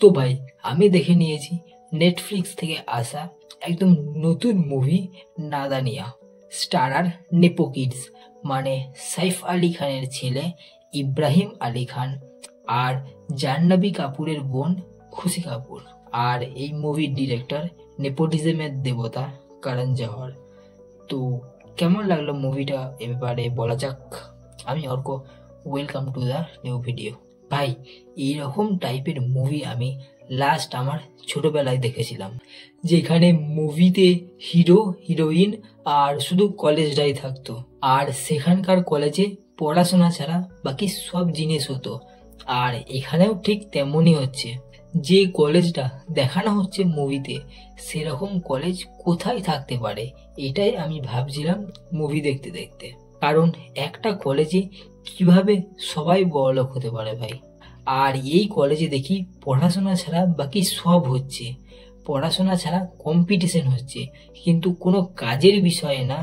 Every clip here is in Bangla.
তো ভাই আমি দেখে নিয়েছি নেটফ্লিক্স থেকে আসা একদম নতুন মুভি নাদানিয়া, স্টারার নেপো কিডস, মানে সাইফ আলী খানের ছেলে ইব্রাহিম আলী খান আর জাহ্নবী কাপুরের বোন খুশি কাপুর। আর এই মুভির ডিরেক্টর নেপোটিজমের দেবতা করণ জোহর। তো কেমন লাগলো মুভিটা এবারে বলা যাক। আমি Arka, welcome to the new video. ভাই এইরকম টাইপের মুভি আমি লাস্ট আমার ছোটবেলায় দেখেছিলাম, যেখানে মুভিতে হিরো হিরোইন আর শুধু কলেজটাই থাকতো, আর সেখানকার কলেজে পড়াশোনা ছাড়া বাকি সব জিনিস হতো। আর এখানেও ঠিক তেমনই হচ্ছে, যে কলেজটা দেখানো হচ্ছে মুভিতে সেরকম কলেজ কোথায় থাকতে পারে এটাই আমি ভাবছিলাম মুভি দেখতে দেখতে। কারণ একটা কলেজে কিভাবে সবাই বড়লোক হতে পারে ভাই। আর এই কলেজে দেখি পড়াশোনা ছাড়া বাকি সব হচ্ছে, পড়াশোনা ছাড়া কম্পিটিশন হচ্ছে, কিন্তু কোনো কাজের বিষয়ে না।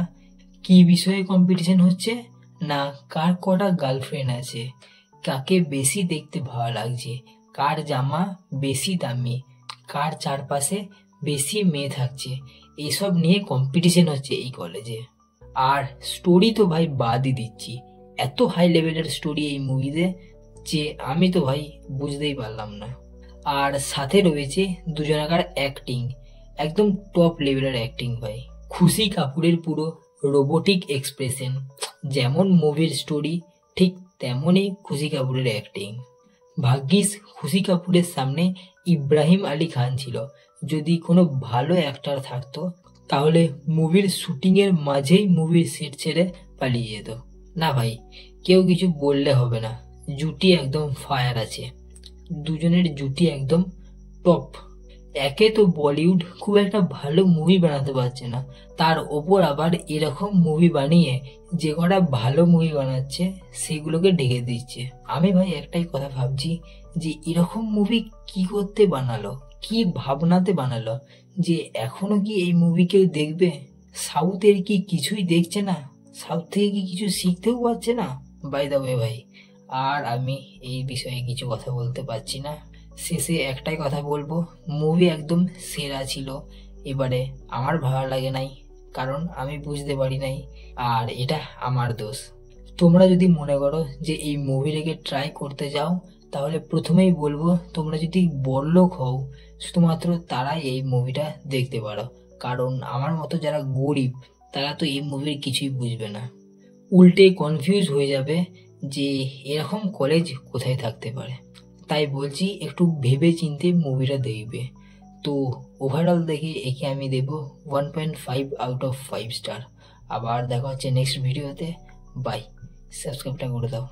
কি বিষয়ে কম্পিটিশন হচ্ছে না, কার কটা গার্লফ্রেন্ড আছে, কাকে বেশি দেখতে ভালো লাগছে, কার জামা বেশি দামি, কার চারপাশে বেশি মেয়ে থাকছে, এইসব নিয়ে কম্পিটিশন হচ্ছে এই কলেজে। আর স্টোরি তো ভাই বাদই দিচ্ছি, এত হাই লেভেলের স্টোরি এই মুভিতে যে আমি তো ভাই বুঝতেই পারলাম না। আর সাথে রয়েছে দুজনাকার অ্যাক্টিং, একদম টপ লেভেলের অ্যাক্টিং ভাই। খুশি কাপুরের পুরো রোবোটিক এক্সপ্রেশন, যেমন মুভির স্টোরি ঠিক তেমনই খুশি কাপুরের অ্যাক্টিং। ভাগ্যিস খুশি কাপুরের সামনে ইব্রাহিম আলী খান ছিল, যদি কোনো ভালো অ্যাক্টর থাকতো তাহলে মুভির শুটিংয়ের মাঝেই মুভির সেট ছেড়ে পালিয়ে যেত। না ভাই, কেউ কিছু বললে হবে না, জুটি একদম ফায়ার আছে, দুজনের জুটি একদম টপ। একে তো বলিউড খুব একটা ভালো মুভি বানাতে পারছে না, তার ওপর আবার এরকম মুভি বানিয়ে যে কটা ভালো মুভি বানাচ্ছে সেগুলোকে ঢেকে দিচ্ছে। আমি ভাই একটাই কথা ভাবছি যে এরকম মুভি কি করতে বানালো, কি ভাবনাতে বানালো, যে এখনো কি এই মুভি কেউ দেখবে? সাউথের কি কিছুই দেখছে না? সাউথ থেকে কি কিছু শিখতেও পারছে না? বাই দ্য ওয়ে ভাই, আর আমি এই বিষয়ে কিছু কথা বলতে পারছি না। শেষে একটাই কথা বলবো, মুভি একদম সেরা ছিল। এবারে আমার ভালো লাগে নাই, কারণ আমি বুঝতে পারি নাই, আর এটা আমার দোষ। তোমরা যদি মনে করো যে এই মুভিটাকে ট্রাই করতে যাও, তাহলে প্রথমেই বলবো তোমরা যদি বড়লোক হও শুধুমাত্র তারাই এই মুভিটা দেখতে পারো, কারণ আমার মতো যারা গরিব তারা তো এই মুভির কিছুই বুঝবে না, উল্টে কনফিউজ হয়ে যাবে যে এরকম কলেজ কোথায় থাকতে পারে। তাই বলছি একটু ভেবে চিন্তে মুভিটা দেখবে। তো ওভারঅল দেখে একে আমি দেব 1.5 আউট অফ 5 স্টার। আবার দেখা হচ্ছে নেক্সট ভিডিওতে। বাই, সাবস্ক্রাইবটা করে দাও।